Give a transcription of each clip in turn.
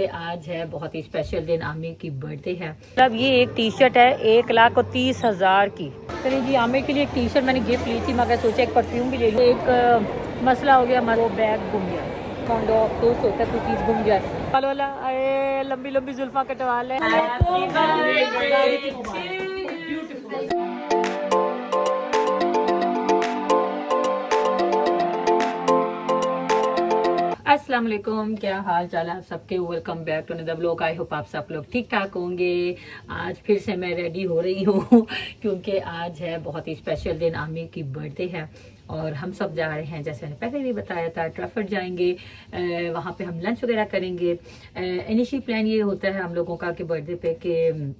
आज है बहुत ही स्पेशल दिन, आमिर की बर्थडे है। मतलब ये एक टी शर्ट है 1,30,000 की। चलिए जी, आमिर के लिए एक टी शर्ट मैंने गिफ्ट ली थी, मगर सोचा एक परफ्यूम भी ले लूँ। एक मसला हो गया, वो बैग गुम गया। काउंट ऑफ दोस्त होता है, कोई चीज़ गुम जाए। वाला लंबी लंबी जुल्फा कटवा ले। अस्सलाम वालेकुम, क्या हाल चाल है आप सबके। Welcome back to another vlog. I hope आप सब लोग ठीक ठाक होंगे। आज फिर से मैं रेडी हो रही हूँ क्योंकि आज है बहुत ही स्पेशल दिन, आमिर की बर्थडे है और हम सब जा रहे हैं, जैसे मैंने पहले भी बताया था, ट्रैफर्ड जाएंगे। वहाँ पे हम लंच वगैरह करेंगे। इनिशियल प्लान ये होता है हम लोगों का कि बर्थडे पे कि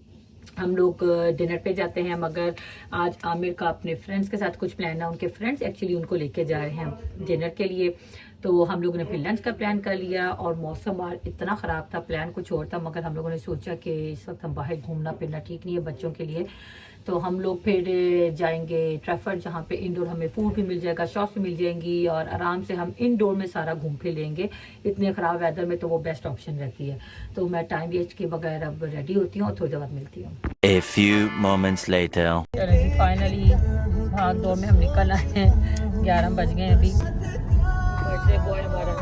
हम लोग डिनर पे जाते हैं, मगर आज आमिर का अपने फ्रेंड्स के साथ कुछ प्लान है। उनके फ्रेंड्स एक्चुअली उनको लेके जा रहे हैं डिनर के लिए, तो हम लोगों ने फिर लंच का प्लान कर लिया। और मौसम आज इतना ख़राब था, प्लान कुछ और था, मगर हम लोगों ने सोचा कि इस वक्त हम बाहर घूमना फिरना ठीक नहीं है बच्चों के लिए। तो हम लोग फिर जाएंगे ट्रैफर्ड, जहाँ पे इंडोर हमें फूड भी मिल जाएगा, शॉप्स भी मिल जाएंगी और आराम से हम इंडोर में सारा घूम फिर लेंगे। इतने ख़राब वेदर में तो वो बेस्ट ऑप्शन रहती है। तो मैं टाइम वेस्ट के बगैर अब रेडी होती हूँ और थोड़ी देर बाद मिलती हूँ। A few moments later. चलो जी, फाइनली भाग दौड़ में हम निकल आए हैं। 11 बज गए अभी। बर्थडे बॉय हमारा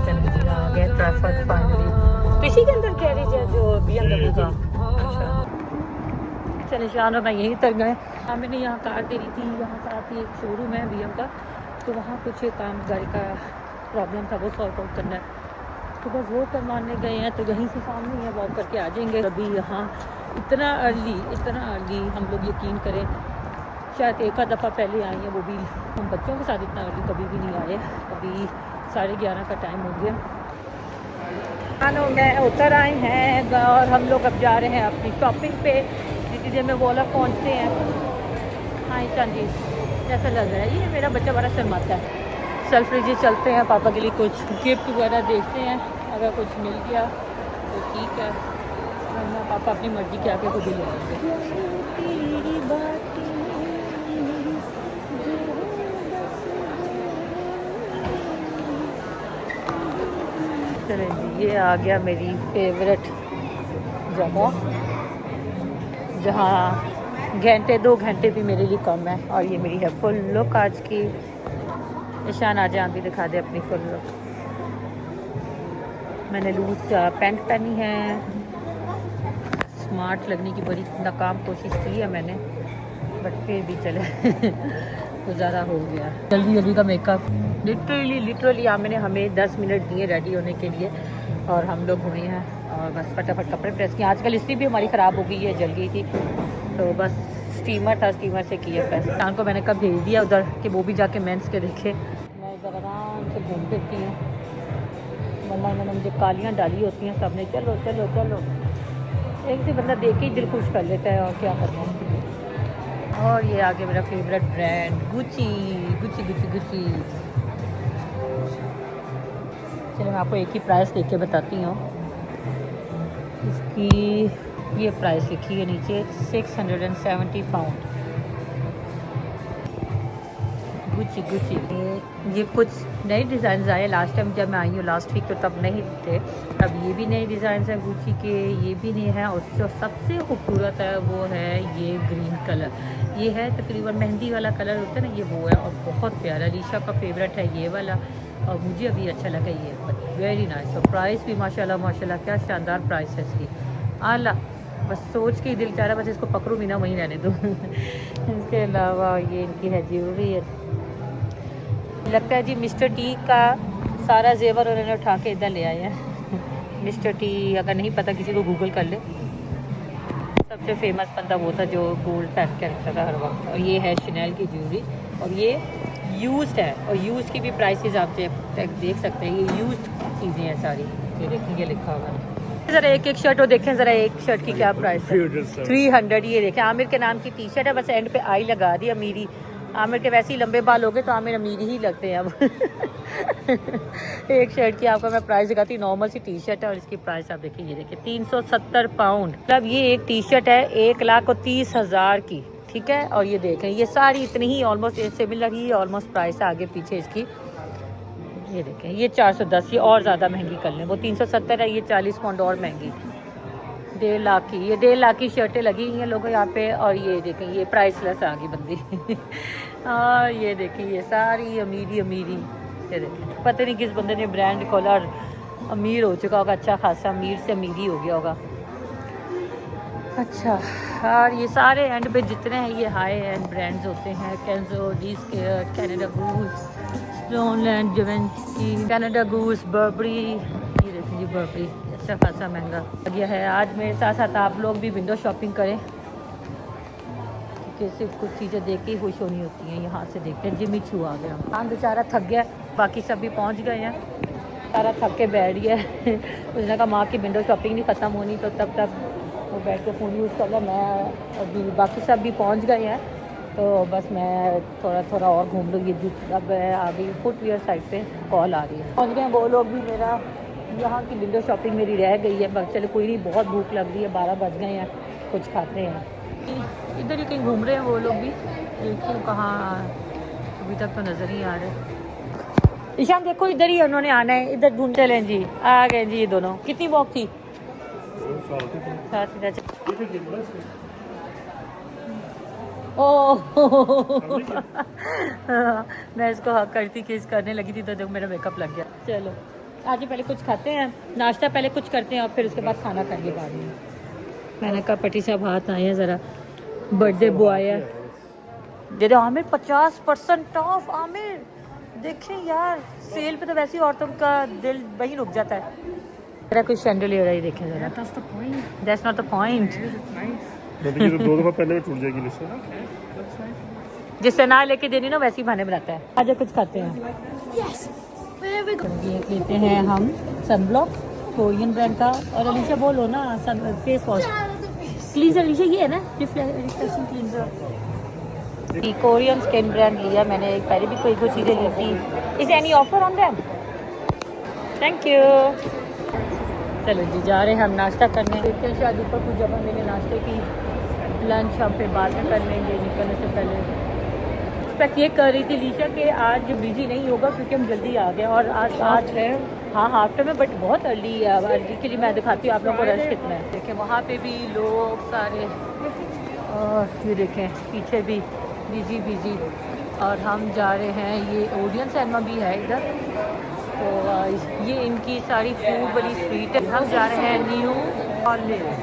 चलो जी आ गए ट्रैफर्ड फाइनली। इसी के अंदर गैरेज है जो BMW का। अच्छा चले, शान और मैं यहीं तक गए। मैंने यहाँ कार दे रही थी, यहाँ साथ ही एक शोरूम है BM का, तो वहाँ कुछ काम गाड़ी का प्रॉब्लम था, वो सॉल्व आउट करना है। तो बस वो करवाने गए हैं, तो यहीं से सामने ही है, वॉक करके आ जाएंगे। अभी यहाँ इतना अर्ली हम लोग यकीन करें शायद एक आध दफ़ा पहले आए हैं, वो भी हम बच्चों के साथ इतना अर्ली कभी भी नहीं आए। अभी 11:30 का टाइम हो गया। खानों में उतर आए हैं और हम लोग अब जा रहे हैं अपनी शॉपिंग पे। जितनी देर में वॉलर पहुँचते हैं। हाँ ईशान जी, कैसा लग रहा है? ये मेरा बच्चा बड़ा शर्माता है। चल फिर जी चलते हैं, पापा के लिए कुछ गिफ्ट वगैरह देखते हैं, अगर कुछ मिल गया तो ठीक है, वरना पापा अपनी मर्ज़ी के आके खुद ही ले लेंगे। चलें जी, ये आ गया मेरी फेवरेट जगह, जहाँ घंटे 2 घंटे भी मेरे लिए कम है। और ये मेरी है फुल लुक आज की। ईशान आ जाए भी दिखा दे अपनी फुल लुक। मैंने लूज पैंट पहनी है, स्मार्ट लगने की बड़ी नाकाम कोशिश की है मैंने, बट फिर भी चले गुजारा हो गया। जल्दी जल्दी का मेकअप, लिटरली मैंने हमें 10 मिनट दिए रेडी होने के लिए और हम लोग हुए हैं और बस फटाफट कपड़े प्रेस किए। आजकल इस्त्री भी हमारी ख़राब हो गई है, जल गई थी, तो बस स्टीमर था, स्टीमर से किया प्रेस। शाम को मैंने कब भेज दिया उधर कि वो भी जाके मेंस के देखे। मैं इधर आराम से घूम फिरती हूँ, वरना मैंने मुझे गालियाँ डाली होती हैं सब ने, चलो चलो चलो। एक से बंदा देख के ही दिल खुश कर लेता है, और क्या करना है। और ये आगे मेरा favourite brand Gucci Gucci Gucci Gucci. चलो मैं आपको एक ही प्राइस देख के बताती हूँ। इसकी ये प्राइस लिखी है नीचे, 670 पाउंड। Gucci Gucci. ये कुछ नए डिज़ाइन आए लास्ट टाइम जब मैं आई हूँ लास्ट वीक, तो तब नहीं थे। अब ये भी नए डिज़ाइन हैं गुची के, ये भी नए हैं। और जो सबसे खूबसूरत है वो है ये ग्रीन कलर। ये है तकरीबन मेहंदी वाला कलर होता है ना, ये वो है और बहुत प्यारा। लीशा का फेवरेट है ये वाला और मुझे अभी अच्छा लगा ये, वेरी नाइस। और प्राइस भी माशाल्लाह माशाल्लाह, क्या शानदार प्राइस है इसकी, आला। बस सोच के ही दिल चाह रहा बस इसको पकड़ूँ भी ना, वहीं रहने दो। इसके अलावा ये इनकी है ज्वेलरी है, लगता है जी मिस्टर टी का सारा जेवर उन्होंने उठा के इधर ले आए हैं। मिस्टर टी अगर नहीं पता किसी को गूगल कर ले, सबसे फेमस बंदा वो था जो गोल्ड पहन के रखता था हर वक्त। और ये है शनेल की ज्वेलरी और ये यूज्ड है, और यूज्ड की भी प्राइसेस आप देख सकते हैं। ये यूज्ड चीज़ें हैं सारी, ये देखेंगे लिखा हुआ है। ज़रा एक एक शर्ट और देखें, ज़रा एक शर्ट की क्या प्राइस है। 300। ये देखें, आमिर के नाम की टी शर्ट है, बस एंड पे आई लगा दी अमीरी। आमिर के वैसे ही लंबे बाल हो गए तो आमिर अमीरी ही लगते हैं अब। एक शर्ट की आपको मैं प्राइस दिखाती हूँ, नॉर्मल सी टी शर्ट है और इसकी प्राइस आप देखिए, ये देखिए 370 पाउंड। मतलब ये एक टी शर्ट है 1,30,000 की, ठीक है। और ये देखें, ये सारी इतनी ही ऑलमोस्ट सिमिलर ही ऑलमोस्ट प्राइस है, आगे पीछे इसकी ये देखें, ये 410, ये और ज़्यादा महंगी कर लें। वो 370 है, ये 40 पाउंड और महंगी। 1.5 लाख की, ये 1.5 लाख की शर्टें लगी हुई हैं लोगों यहाँ पे। और ये देखें, ये प्राइसलेस आ गई बंदी। और ये देखें, ये सारी अमीरी अमीरी। ये देखें, पता नहीं किस बंदे ने ब्रांड खोला और अमीर हो चुका होगा, अच्छा खासा अमीर से अमीरी हो गया होगा। अच्छा, और ये सारे एंड पे जितने हैं ये हाई एंड ब्रांड्स होते हैं। Kenzo, D square, Canada Goose, Stoneland, जिवेंटी, कैनेडा गूस, बर्बरी। ये देखें जी, बर्बरी अच्छा खासा महंगा गया है। आज मेरे साथ साथ आप लोग भी विंडो शॉपिंग करें, क्योंकि सिर्फ कुछ चीज़ें देख के ही खुश होनी होती हैं। यहाँ से देखते हैं, जिमी छू आ गया, हाँ बेचारा थक गया, बाकी सब भी पहुँच गए हैं। सारा थक के बैठ गया। उसने कहा माँ की विंडो शॉपिंग नहीं ख़त्म होनी, तो तब तक वो बैठ के फ़ोन यूज़ कर रहा। मैं अभी, बाकी सब भी पहुंच गए हैं, तो बस मैं थोड़ा थोड़ा और घूम लूँगी। अब अभी फुटवियर साइड पे कॉल आ रही है, पहुंच गए वो लोग भी। मेरा यहाँ की विंडो शॉपिंग मेरी रह गई है, बस चलो कोई नहीं, बहुत भूख लग रही है, 12 बज गए हैं, कुछ खाते हैं। इधर ही कहीं घूम रहे हैं वो लोग भी, देखिए कहाँ, अभी तक तो नज़र नहीं आ रहे। ईशान देखो, इधर ही उन्होंने आना है, इधर ढूंढते लें जी। आ गए जी ये दोनों। कितनी वॉक थी? ओह मैं इसको हक करती कि इस करने लगी थी, तो देखो मेरा मेकअप लग गया। चलो आज पहले कुछ खाते हैं, नाश्ता पहले कुछ करते हैं, और फिर उसके बाद खाना खाएंगे बाद में। मैंने कहा पटी साहब हाथ आए हैं ज़रा, बर्थडे बॉय है। दे दो आमिर, 50% ऑफ। आमिर देखें यार, सेल पे तो वैसे ही औरतों का दिल वही रुक जाता है। मेरा कुछ शैंडलियर है, देखें ज़रा। That's not the point. ये तो 2 दफ़ा पहले टूट जाएगी लिस्ट। जिससे ना लेके देनी ना, वैसे ही बहाने बनाता है। आज कुछ खाते हैं। ये लेते हैं हम सनब्लॉक, कोरियन ब्रांड का। और अलीशा बोलो ना, फेस वॉश प्लीज़। अलीशा ये है ना refreshing cleanser, Korean skin brand लिया मैंने। पहले भी कोई चीज़ें ली थी। Is any offer on them? Thank you. चलो जी, जा रहे हैं हम नाश्ता करने। देखते हैं शायद ऊपर कुछ जगह मिले नाश्ते की। लंच हम फिर बाद में कर लेंगे निकलने से पहले। एक्सपेक्ट ये कर रही थी लीशा कि आज बिजी नहीं होगा, क्योंकि हम जल्दी आ गए। और आज है, हाँ आफ्टर में, बट बहुत अर्ली है। अर्ली के लिए मैं दिखाती हूँ आप लोगों को रश कितना है। देखें वहाँ पे भी लोग सारे, और ये देखें पीछे भी बिजी। और हम जा रहे हैं, ये ओडियन सिनेमा भी है इधर, तो ये इनकी सारी फूड वाली स्ट्रीट है। हम जा रहे हैं न्यू ऑर्लिंस।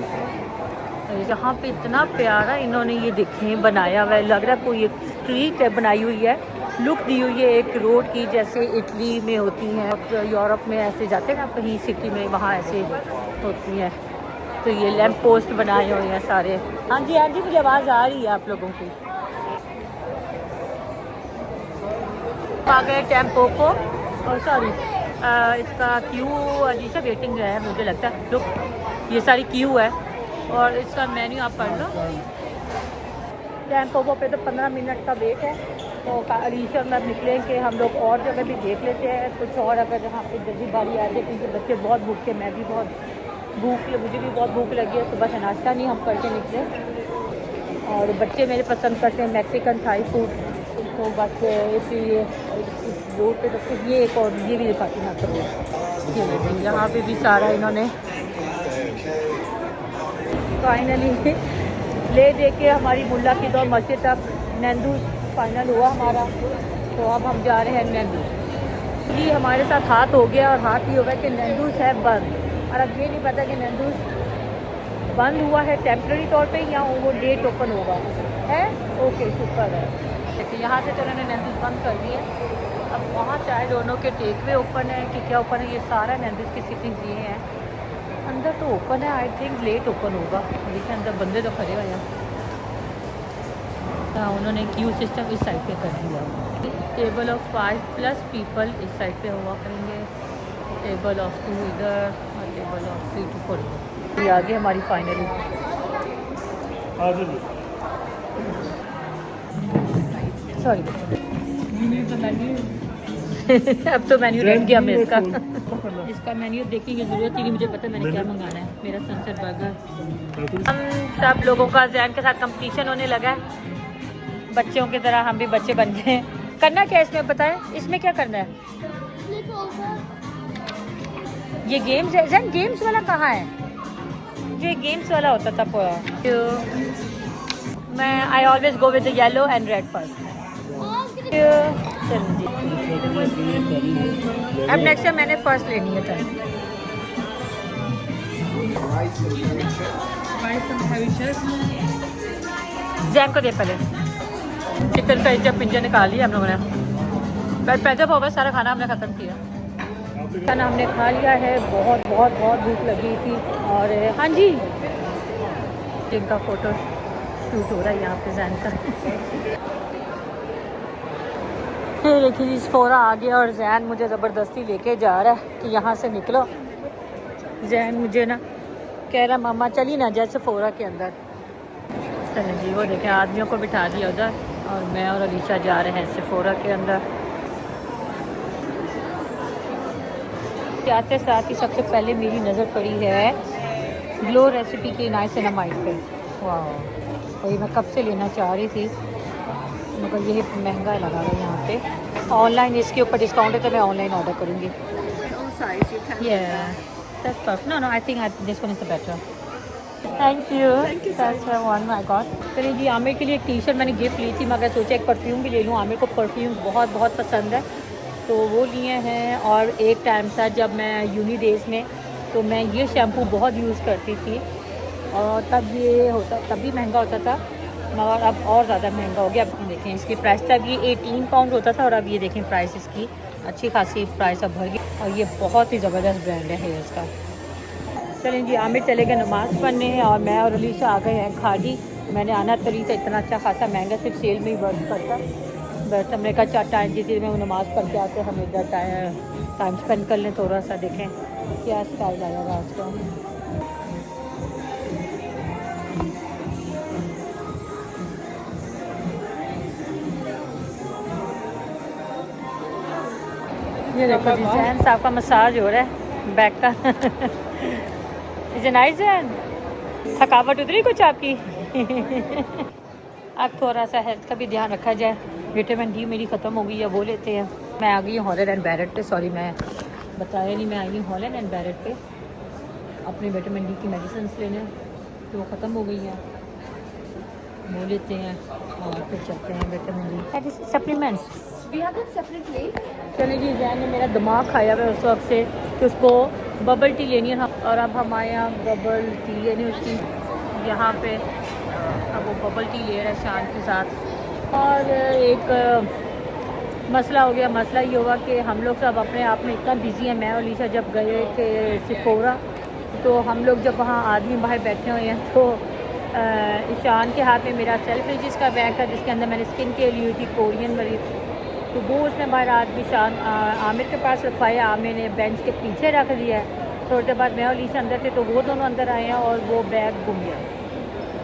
यहाँ पे इतना प्यारा इन्होंने ये देखें बनाया हुआ है, लग रहा है कोई एक स्ट्रीट है बनाई हुई है, लुक दी हुई है एक रोड की, जैसे इटली में होती हैं, तो यूरोप में ऐसे जाते हैं ना कहीं सिटी में, वहाँ ऐसे होती हैं। तो ये लैंप पोस्ट बनाए हुए हैं सारे। हाँ जी मुझे आवाज़ आ रही है आप लोगों की। आ गए टेम्पो को, और सॉरी इसका क्यू, अजीशा वेटिंग जो है मुझे लगता है। लुक ये सारी क्यू है, और इसका मेन्यू आप पढ़ लो। टेम्पो पे तो 15 मिनट का वेट है। तो अलीशा में अब निकलेंगे हम लोग, और जगह भी देख लेते हैं कुछ और, अगर जहाँ पे जल्दी बारी आ जाए, क्योंकि बच्चे बहुत भूखे, मैं भी बहुत मुझे भी बहुत भूख लगी है। सुबह से नाश्ता नहीं हम करके निकले, और बच्चे मेरे पसंद करते हैं मैक्सिकन थाई फूड, तो बस इसलिए इस रोड पे तो सिर्फ ये एक, और ये भी दिखाती हूँ आपको। यहाँ पे भी सारा इन्होंने फाइनली ले दे के हमारी मुल्ला की दौड़ मस्जिद तक नंदूस फाइनल हुआ हमारा। तो अब हम जा रहे हैं नंदूस। ये हमारे साथ हाथ हो गया, और हाथ ही हो गया कि नंदूस है बंद। और अब ये नहीं पता कि नंदूस बंद हुआ है टेम्प्रेरी तौर पे, या वो डेट ओपन होगा है। ओके शुक्र है। लेकिन यहाँ से तो उन्होंने नंदूस बंद कर दिया। अब वहाँ चाहे दोनों के टेकवे ओपन है कि क्या ओपन है, ये सारा नंदूस की सिटिंग ये हैं। अंदर तो ओपन है, आई थिंक लेट ओपन होगा। देखिए अंदर बंदे तो खड़े हुए हैं। हाँ उन्होंने क्यू सिस्टम इस साइड पे कर दिया। टेबल ऑफ 5+ पीपल इस साइड पे हुआ करेंगे, टेबल ऑफ 2 इधर, और टेबल ऑफ 3 to 4 इधर। ये आगे हमारी फाइनली सॉरी अब तो मेन्यू रह गया मैं इसका मेन्यू देखने की ज़रूरत ही नहीं, मुझे पता है मैंने क्या मंगाना है। मेरा सनसेट बर्गर। हम सब लोगों का जैन के साथ कंपटीशन होने लगा है, बच्चों की तरह हम भी बच्चे बन गए। करना क्या इसमें बताएं, इसमें क्या करना है? ये गेम्स है जैन, गेम्स वाला कहाँ है? ये गेम्स वाला होता था पूरा। तो मैं I always go with the yellow and red first. चलो जी, अब नेक्स्ट टाइम मैंने फर्स्ट लेनी है। जैन को दे पहले। चिकन का जब पिंजर निकाल लिया हम लोगों ने, पर पैजअप हो गया, सारा खाना हमने ख़त्म किया। खाना हमने खा लिया है, बहुत बहुत बहुत भूख लगी थी। और हाँ जी, जिनका फ़ोटो शूट हो रहा है यहाँ पे जैन का। फिर देखिए जी फोरा आ गया और जैन मुझे ज़बरदस्ती लेके जा रहा है कि यहाँ से निकलो। जैन मुझे ना कह रहा मामा चली ना जैसे फोरा के अंदर। चलें जी, वो देखें आदमियों को बिठा दिया उधर और मैं और अलीशा जा रहे हैं सेफोरा के अंदर। जाते साथ ही सबसे पहले मेरी नज़र पड़ी है ग्लो रेसिपी की नाइसिनामाइड पे। वाह, वही मैं कब से लेना चाह रही थी, मगर ये महंगा लगा रहा है यहाँ पे। ऑनलाइन इसके ऊपर डिस्काउंट है तो मैं ऑनलाइन ऑर्डर करूँगी। No I think this one is the better. Thank you. One my god. चलिए जी, आमिर के लिए एक टी शर्ट मैंने गिफ्ट ली थी, मगर सोचा एक परफ्यूम भी ले लूँ। आमिर को परफ्यूम बहुत बहुत पसंद है तो वो लिए हैं। और एक टाइम था जब मैं यूनी डेज़ में, तो मैं ये शैम्पू बहुत यूज़ करती थी और तब ये होता, तब भी महंगा होता था, मगर अब और ज़्यादा महंगा हो गया। अब देखें इसकी प्राइस, तब ये 18 पाउंड होता था और अब ये देखें प्राइस इसकी अच्छी खासी प्राइस अब भर गई। और ये बहुत ही ज़बरदस्त ब्रांड है हेयर्स का। चलें जी, आमिर चले गए नमाज़ पढ़ने और मैं और अलीशा आ गए हैं खाड़ी। मैंने आना तरी था, इतना अच्छा खासा महंगा सिर्फ सेल में ही वर्क करता, बट हमने कहा चार टाइम जिस में वो नमाज़ पढ़ के आते हम इधर टाइम स्पेंड कर लें थोड़ा सा। देखें क्या स्टाइल आएगा आज का। ये देखो जी, जैन साहब का मसाज हो रहा है बैक का। नाइस जैन, थकावट उतरी कुछ आपकी? अब थोड़ा सा हेल्थ का भी ध्यान रखा जाए। विटामिन डी मेरी ख़त्म हो गई है, वो लेते हैं। मैं आ गई हूँ हॉलैंड एंड बैरेट पे। सॉरी मैं बताया नहीं, मैं आई हूँ हॉलैंड एंड बैरेट पे अपने विटामिन डी की मेडिसिन लेने, तो वो ख़त्म हो गई हैं, वो लेते हैं और फिर चलते हैं विटामिन डी सप्लीमेंट्स। चलिए जी, जैन ने मेरा दिमाग खाया हुआ उस वक्त से कि उसको बबल टी लेनी है और अब हम आए हैं बबल टी लेनी उसकी यहाँ पे। अब वो बबल टी ले रहा है शान के साथ। और एक मसला हो गया, मसला ये हुआ कि हम लोग सब अपने आप में इतना बिजी हैं। मैं और अलीशा जब गए थे सेफोरा, तो हम लोग जब वहाँ आदमी बाहर बैठे हुए हैं, तो ईशान के हाथ में मेरा सेल्फ रिजिस का बैग था जिसके अंदर मैंने स्किन केयर ली हुई थी कोरियन वाली, तो वो उसने बाहर आदमी शान आमिर के पास रखवाया। आमिर ने बेंच के पीछे रख दिया है। थोड़ी देर बाद मैं और अलीशा अंदर थे तो वो दोनों अंदर आए हैं और वो बैग गुम गया।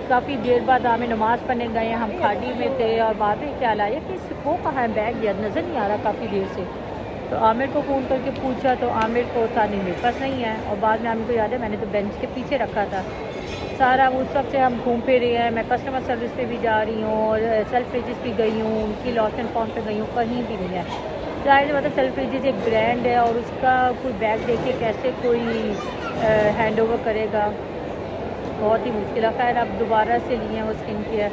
काफ़ी देर बाद आमिर नमाज़ पढ़ने गए, हम खाड़ी में थे और बाद में ख्याल आया कि वो कहाँ है, बैग यार नज़र नहीं आ रहा काफ़ी देर से। तो आमिर को फ़ोन करके पूछा तो आमिर को था नहीं, मेरे पास नहीं है। और बाद में आमिर को याद है मैंने तो बेंच के पीछे रखा था। सारा उस वक्त से हम घूम फिर रहे हैं। मैं कस्टमर सर्विस पे भी जा रही हूँ और सेल्फ रिजिस भी गई हूँ, उनकी लॉस्ट एंड फाउंड पे गई हूँ, कहीं भी नहीं है। जाहिर मतलब सेल्फ रिजिस एक ब्रांड है और उसका कोई बैग देके कैसे कोई हैंड ओवर करेगा, बहुत ही मुश्किल है। खैर अब दोबारा से लिए हैं वो स्किन केयर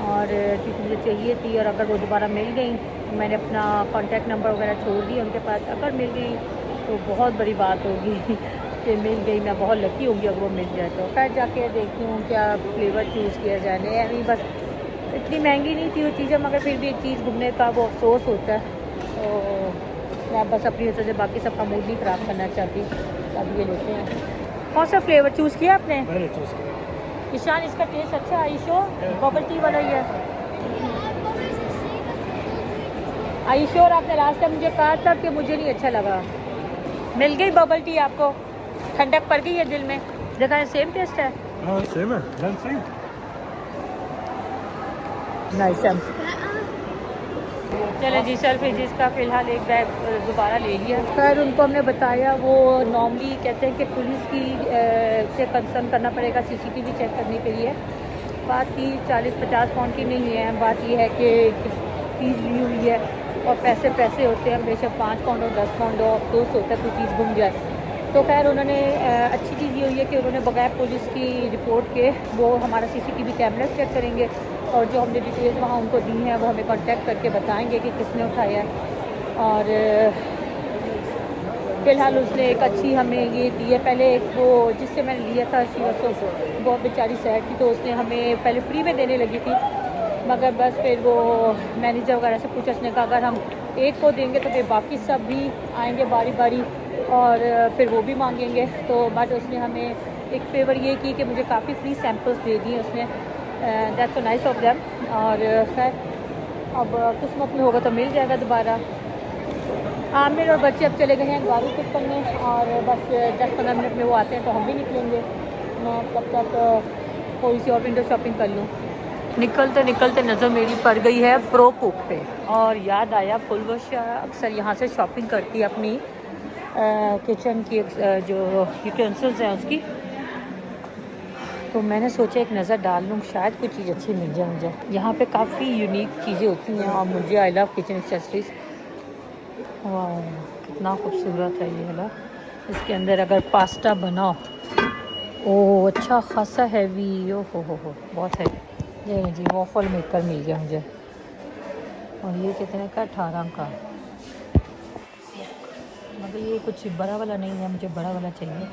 और क्योंकि मुझे चाहिए थी, और अगर वो दोबारा मिल गई, मैंने अपना कॉन्टैक्ट नंबर वगैरह छोड़ दिया उनके पास। अगर मिल गई तो बहुत बड़ी बात होगी कि मिल गई, मैं बहुत लकी होंगी अगर वो मिल जाए तो। खैर जाके देखती हूँ क्या फ्लेवर चूज़ किया जाए। अभी बस इतनी महंगी नहीं थी वो चीज़ें, मगर फिर भी एक चीज़ घूमने का वो अफसोस होता है। तो मैं बस अपनी वजह से बाकी सबका मूड नहीं ख़राब करना चाहती। अब ये लेते हैं। कौन सा फ्लेवर चूज़ किया आपने? मैंने चूज़ किया। ईशान इसका टेस्ट अच्छा आयुषो बबल टी वाला ही है। आयुषो, और आपने लास्ट टाइम मुझे कहा था कि मुझे नहीं अच्छा लगा। मिल गई बबल टी आपको? ठंडक पड़ गई है दिल में? देखा है सेम टेस्ट है। हाँ सेम है, सेम। नाइस। चलो जी, सेल्फ जिसका फ़िलहाल एक बैग दोबारा ले लिया। खैर उनको हमने बताया, वो नॉर्मली कहते हैं कि पुलिस की से कंसर्न करना पड़ेगा सीसीटीवी चेक करने के लिए। बात 30, 40, 50 पाउंड की नहीं है, बात यह है कि चीज़ ली हुई है और पैसे होते हैं, बेशक 5 पाउंड और 10 पाउंड हो, अफसोस होता है कोई चीज़ गुम जाए। तो खैर उन्होंने अच्छी चीज़ ये हुई है कि उन्होंने बगैर पुलिस की रिपोर्ट के वो हमारा CCTV कैमरा चेक करेंगे और जो हमने डिटेल्स वहाँ उनको दी हैं वो हमें कांटेक्ट करके बताएंगे कि किसने उठाया है। और फ़िलहाल उसने एक अच्छी हमें ये दी है। पहले एक वो जिससे मैंने लिया था बहुत बेचारी सैड थी, तो उसने हमें पहले फ्री में देने लगी थी, मगर बस फिर वो मैनेजर वगैरह से पूछा, उसने कहा अगर हम एक को देंगे तो फिर बाकी सब भी आएंगे बारी बारी और फिर वो भी मांगेंगे। तो बट उसने हमें एक फेवर ये की कि मुझे काफ़ी फ्री सैम्पल्स दे दिए उसने। That's so nice of them. और खैर अब किस्मत में होगा तो मिल जाएगा दोबारा। आमिर और बच्चे अब चले गए हैं गाड़ी पिक करने और बस 10-15 मिनट में वो आते हैं तो हम भी निकलेंगे। मैं तब तक थोड़ी सी और विंडो शॉपिंग कर लूँ। निकलते निकलते नज़र मेरी पड़ गई है प्रो कुक पे और याद आया फुलवश अक्सर यहाँ से शॉपिंग करती है अपनी किचन की जो यूटेंसिल्स हैं उसकी। तो मैंने सोचा एक नज़र डाल लूँ, शायद कोई चीज़ अच्छी मिल जाए मुझे। यहाँ पे काफ़ी यूनिक चीज़ें होती हैं और मुझे आई लव किचन एक्सेसरीज। वाह कितना खूबसूरत है ये वाला। इसके अंदर अगर पास्ता बनाओ, ओह अच्छा खासा हैवी, ओ हो बहुत है। ये जी वॉफल मेकर मिल गया मुझे और ये कितने का, 18 का। मगर ये कुछ बड़ा वाला नहीं है, मुझे बड़ा वाला चाहिए।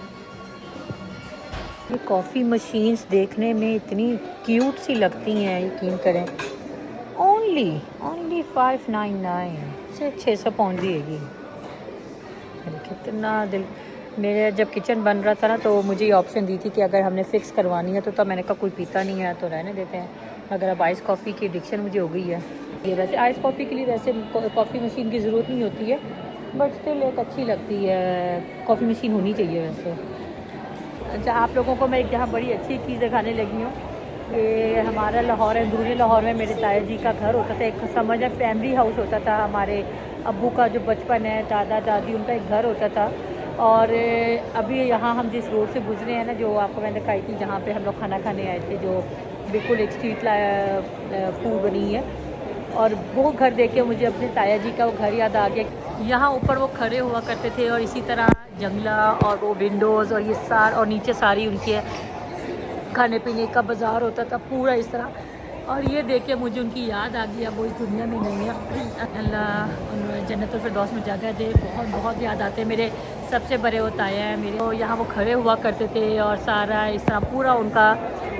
ये कॉफ़ी मशीन्स देखने में इतनी क्यूट सी लगती हैं, यकीन करें। ओनली 599 से 600 पाउंड दिएगी। कितना दिल, मेरे जब किचन बन रहा था ना तो मुझे ये ऑप्शन दी थी कि अगर हमने फ़िक्स करवानी है तो तब मैंने कहा कोई पीता नहीं है तो रहने देते हैं, मगर अब आइस कॉफ़ी की एडिक्शन मुझे हो गई है। ये वैसे आइस कॉफ़ी के लिए वैसे कॉफ़ी मशीन की ज़रूरत नहीं होती है, बट स्टिल एक अच्छी लगती है, कॉफ़ी मशीन होनी चाहिए वैसे। अच्छा आप लोगों को मैं एक यहाँ बड़ी अच्छी चीज़ दिखाने लगी हूँ। ये हमारा लाहौर है, अंदरूनी लाहौर में मेरे ताया जी का घर होता था, एक समझ फैमिली हाउस होता था। हमारे अब्बू का जो बचपन है, दादा दादी उनका एक घर होता था। और अभी यहाँ हम जिस रोड से गुजरे हैं ना, जो आपको मैंने दिखाई थी जहाँ पे हम लोग खाना खाने आए थे, जो बिल्कुल एक स्ट्रीट फूड बनी है, और वो घर देख के मुझे अपने ताया जी का वो घर याद आ गया। यहाँ ऊपर वो खड़े हुआ करते थे और इसी तरह जंगला और वो विंडोज़ और ये और नीचे सारी उनके खाने पीने का बाज़ार होता था पूरा इस तरह। और ये देख के मुझे उनकी याद आ गई। अब वो इस दुनिया में नहीं है, अल्लाह जन्नतुल फिरदौस में जगह दे। बहुत बहुत याद आते हैं मेरे सबसे बड़े वो ताया हैं मेरे, तो यहाँ वो खड़े हुआ करते थे और सारा इस तरह पूरा उनका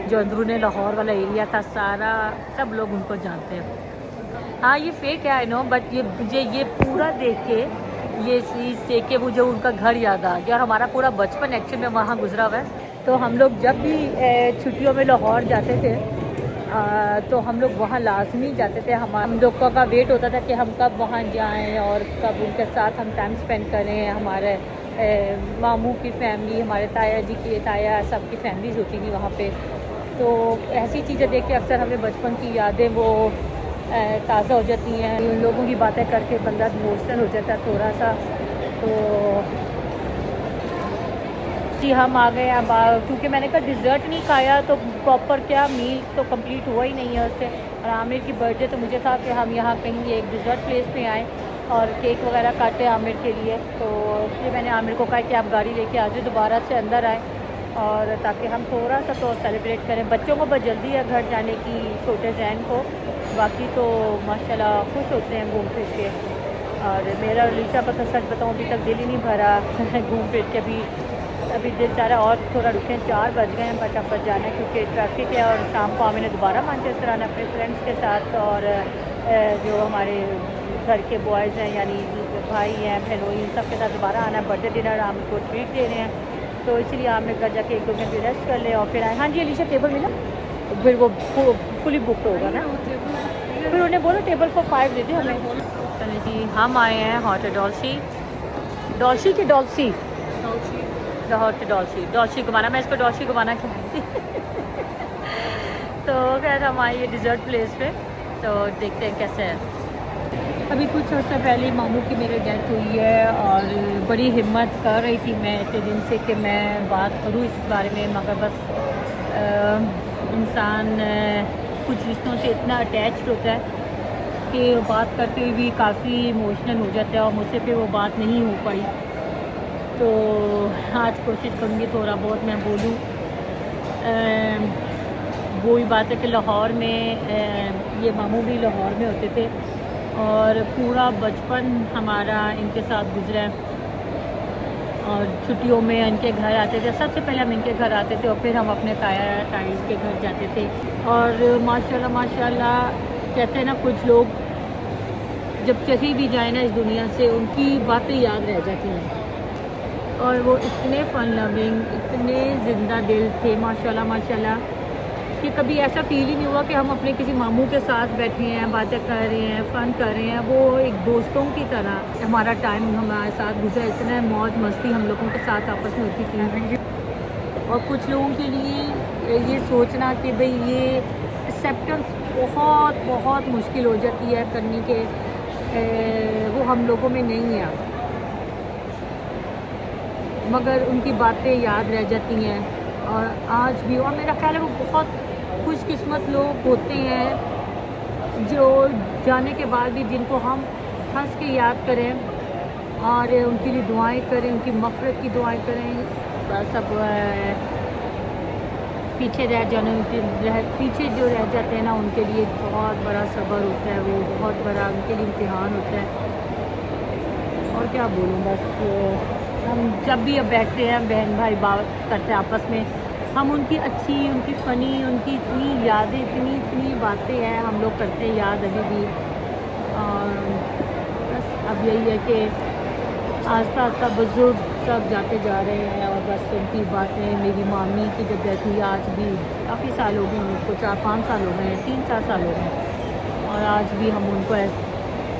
जो अंदरूनी लाहौर वाला एरिया था सारा, सब लोग उनको जानते हैं। हाँ ये फेक है आई नो, बट ये मुझे ये पूरा देख के, ये चीज़ देख के मुझे उनका घर याद आ गया और हमारा पूरा बचपन एक्चुअली में वहाँ गुजरा हुआ है। तो हम लोग जब भी छुट्टियों में लाहौर जाते थे तो हम लोग वहाँ लाजमी जाते थे। हम लोगों का वेट होता था कि हम कब वहाँ जाएं और कब उनके साथ हम टाइम स्पेंड करें। हमारे मामू की फैमिली, हमारे ताया जी की ताया सबकी फैमिलीज़ होती थी वहाँ पे। तो ऐसी चीज़ें देख के अक्सर हमें बचपन की यादें वो ताज़ा हो जाती हैं। उन लोगों की बातें करके बंदा इमोशनल हो जाता है थोड़ा सा। तो जी हम आ गए अब, क्योंकि मैंने कहा डिज़र्ट नहीं खाया तो प्रॉपर क्या मील तो कंप्लीट हुआ ही नहीं है उससे। और आमिर की बर्थडे तो मुझे था कि हम यहाँ कहीं एक डिज़र्ट प्लेस पे आएँ और केक वगैरह काटे आमिर के लिए। तो इसलिए मैंने आमिर को कहा कि आप गाड़ी लेके आ जाओ, दोबारा से अंदर आएँ और ताकि हम थोड़ा सा तो सेलिब्रेट करें। बच्चों को बहुत जल्दी है घर जाने की, छोटे जैन को, बाकी तो माशाल्लाह खुश होते हैं घूम फिर के। और मेरा लीसा का तो सच बताऊँ अभी तक दिल ही नहीं भरा घूम फिर के। अभी दिल चाह रहा और थोड़ा रुके, 4 बज गए हैं, फटाफट जाना है क्योंकि ट्रैफिक है। और शाम को आमिर ने दोबारा मैनचेस्टर आना अपने फ्रेंड्स के साथ, और जो हमारे घर के बॉयज़ हैं यानी भाई हैं बहनोई, इन सब के साथ दोबारा आना है। बर्थडे डिनर आमिर को ट्रीट दे रहे हैं, तो इसीलिए आमिर घर जाके 1-2 घंटे रेस्ट कर ले और फिर आए। हाँ जी अलीशा टेबल मिला, फिर वो फुली बुकड होगा ना, फिर उन्हें बोलो टेबल फॉर 5 दे दे हमें। चलिए जी हम आए हैं हॉट डॉल्सी की डॉल्सी लाहौर के डॉल्सी घुमाना, मैं इसको डॉल्सी घुमाना कहती तो खैर हम आए ये डिज़र्ट प्लेस पे, तो देखते हैं कैसे है। अभी कुछ अर्सा पहले मामू की मेरी डेथ हुई है और बड़ी हिम्मत कर रही थी मैं इतने दिन से कि मैं बात करूं इस बारे में, मगर बस इंसान कुछ रिश्तों से इतना अटैच्ड होता है कि बात करते हुए भी काफ़ी इमोशनल हो जाता है और मुझसे फिर वो बात नहीं हो पाई। तो आज कोशिश करूँगी थोड़ा बहुत मैं बोलूँ। वही बात है कि लाहौर में ये मामू भी लाहौर में होते थे और पूरा बचपन हमारा इनके साथ गुजरा है। और छुट्टियों में इनके घर आते थे, सबसे पहले हम इनके घर आते थे और फिर हम अपने ताया ताईस के घर जाते थे। और माशाल्लाह माशाल्लाह कहते हैं ना, कुछ लोग जब चली भी जाए ना इस दुनिया से, उनकी बातें याद रह जाती हैं। और वो इतने फ़न लविंग, इतने ज़िंदा दिल थे माशाल्लाह माशाल्लाह, कि कभी ऐसा फील ही नहीं हुआ कि हम अपने किसी मामू के साथ बैठे हैं, बातें कर रहे हैं, फ़न कर रहे हैं। वो एक दोस्तों की तरह हमारा टाइम हमारे साथ गुजरा। इतना मौज मस्ती हम लोगों के साथ आपस में होती थी। और कुछ लोगों के लिए ये सोचना कि भाई ये एक्सेप्टेंस बहुत बहुत मुश्किल हो जाती है करने के, वो हम लोगों में नहीं है, मगर उनकी बातें याद रह जाती हैं। और आज भी, और मेरा ख्याल है वो बहुत खुशकिस्मत लोग होते हैं जो जाने के बाद भी जिनको हम हंस के याद करें और उनके लिए दुआएं करें, उनकी मग़फ़िरत की दुआएं करें। सब पीछे रह जाने, पीछे जो रह जाते हैं ना, उनके लिए बहुत बड़ा सब्र होता है, वो बहुत बड़ा उनके लिए इम्तिहान होता है। और क्या बोलूँ, बस हम जब भी अब बैठते हैं बहन भाई बात करते हैं आपस में, हम उनकी अच्छी, उनकी फ़नी, उनकी इतनी यादें, इतनी इतनी बातें हैं हम लोग करते हैं याद अभी भी। और बस अब यही है कि आस्ता आस्ता बुज़ुर्ग सब जाते जा रहे हैं और बस उनकी बातें, मेरी मामी की जब डेथ हुई, आज भी काफ़ी साल हो गए उनको, 4-5 साल हो गए, 3-4 साल हो गए, और आज भी हम उनको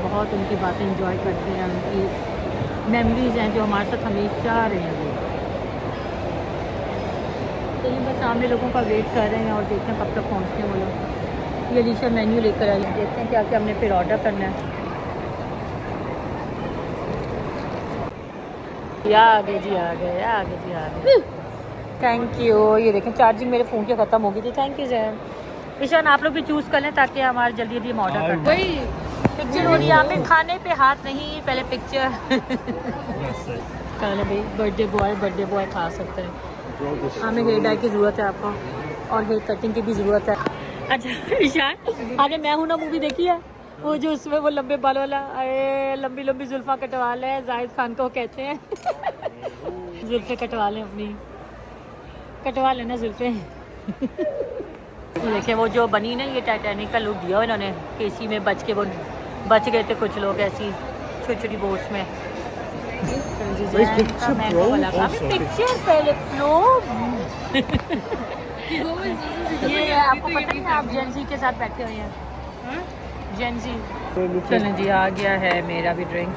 बहुत उनकी बातें इंजॉय करते हैं। उनकी मेमोरीज़ हैं जो हमारे साथ हमेशा रहेंगी। चलिए बस सामने लोगों का वेट कर रहे हैं और देखते हैं कब तक पहुँचते हैं वो लोग। ये अलीशा मेन्यू लेकर आई, देखते हैं क्या क्या हमने फिर ऑर्डर करना है। आ गए जी, आ गए, आ गए जी, आ गए। Thank you. ये देखें चार्जिंग मेरे फ़ोन की ख़त्म हो गई थी। Thank you Jain. ईशान आप लोग भी चूज़ कर लें ताकि हमारे जल्दी जल्दी हम ऑर्डर कर दें। वही पिक्चर हो रही है, हमें खाने पे हाथ नहीं, पहले पिक्चर। कहना भाई बर्थडे बॉय खा सकते हैं। हमें हेयर डाई की ज़रूरत है आपको, और हेयर कटिंग की भी ज़रूरत है। अच्छा ईशान, आपने मैं हूं ना मूवी देखी है? वो जो उसमें वो लंबे बाल वाला, अरे लंबी लंबी जुल्फ़ा कटवा लें, जाहिद खान को कहते हैं। जुल्फ़े कटवा लें अपनी, कटवा लेना जुल्फ़े। देखिए वो जो बनी ना, ये टाइटैनिक का लुक दिया इन्होंने, केसी में बच के वो बच गए थे कुछ लोग ऐसी छोटी छोटी बोट्स में। पिक्चर पहले ये आपको पता नहीं, आप जेंजी के साथ बैठे हुए हैं, जेंजी। चलें जी, आ गया है मेरा भी ड्रिंक,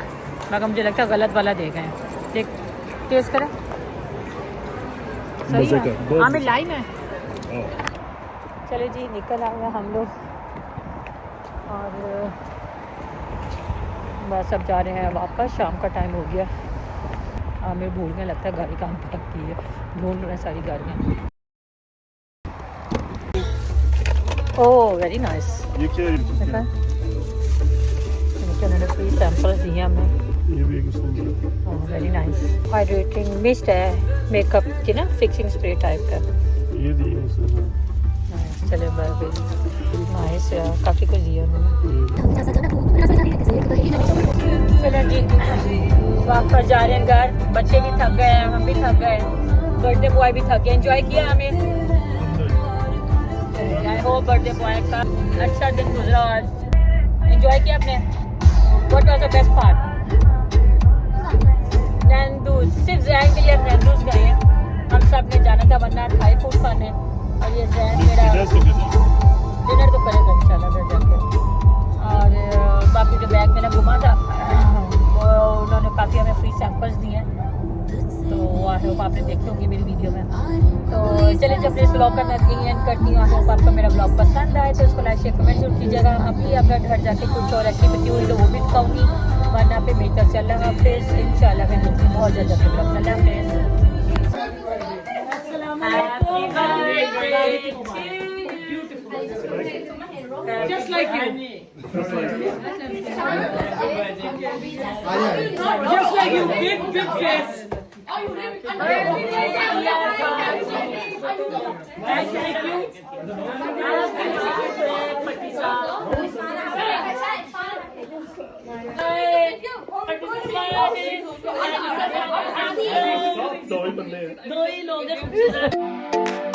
मगर मुझे लगता है गलत वाला दे गए। देख टेस्ट करें, सही है, हाँ में लाइम है। चलो जी निकल आए हम लोग और बस अब जा रहे हैं वापस, शाम का टाइम हो गया। हमें भूल गए, लगता है गाड़ी कहाँ पर की है, ढूंढ रहे हैं सारी गाड़ियाँ। ओह वेरी नाइस, उन्होंने फ्री सैम्पल्स दिए हमें। वेरी नाइस, हाइड्रेटिंग मिस्ट है, मेकअप की ना फिक्सिंग स्प्रे टाइप का। चले नाइस, काफ़ी कुछ दिया उन्होंने। चलो जी वापस जा रहे हैं घर, बच्चे भी थक गए हैं, हम भी थक गए, बर्थडे बॉय भी थक गए। एंजॉय किया हमें, आई होप बर्थडे बॉय का अच्छा दिन गुजरा आज। एंजॉय किया आपने? What was the best part? नैंदूज, सिर्फ जैन के लिए हम नैंदूज गए हैं, हम सब ने जाना था वरना थाई फूड खाने। और ये जैन मेरा डिनर तो करेगा इंशाल्लाह घर जाके। और बाकी जो बैग मैंने घुमा था वो उन्होंने काफ़ी हमें फ्री सैम्पल्स दिए हैं, तो आई होप आपने देखे होंगे मेरी वीडियो में। तो चलिए जब इस ब्लॉग का मैं एंड करती हूँ। आई होप आपको मेरा ब्लॉग पसंद आए तो उसको लाइक शेयर कमेंट जरूर कीजिएगा। अभी अपना घर जाके कुछ और एक्टिविटी हुई तो वो भी दिखाऊंगी, वरना पे मेकर चल रहा फिर इंशाल्लाह मैं मिलती बहुत ज़्यादा फिर अल्लाह Just like you. Just like you, big face. ਦੋ ਹੀ ਬੰਦੇ ਆ ਦੋ ਹੀ ਲੋਕ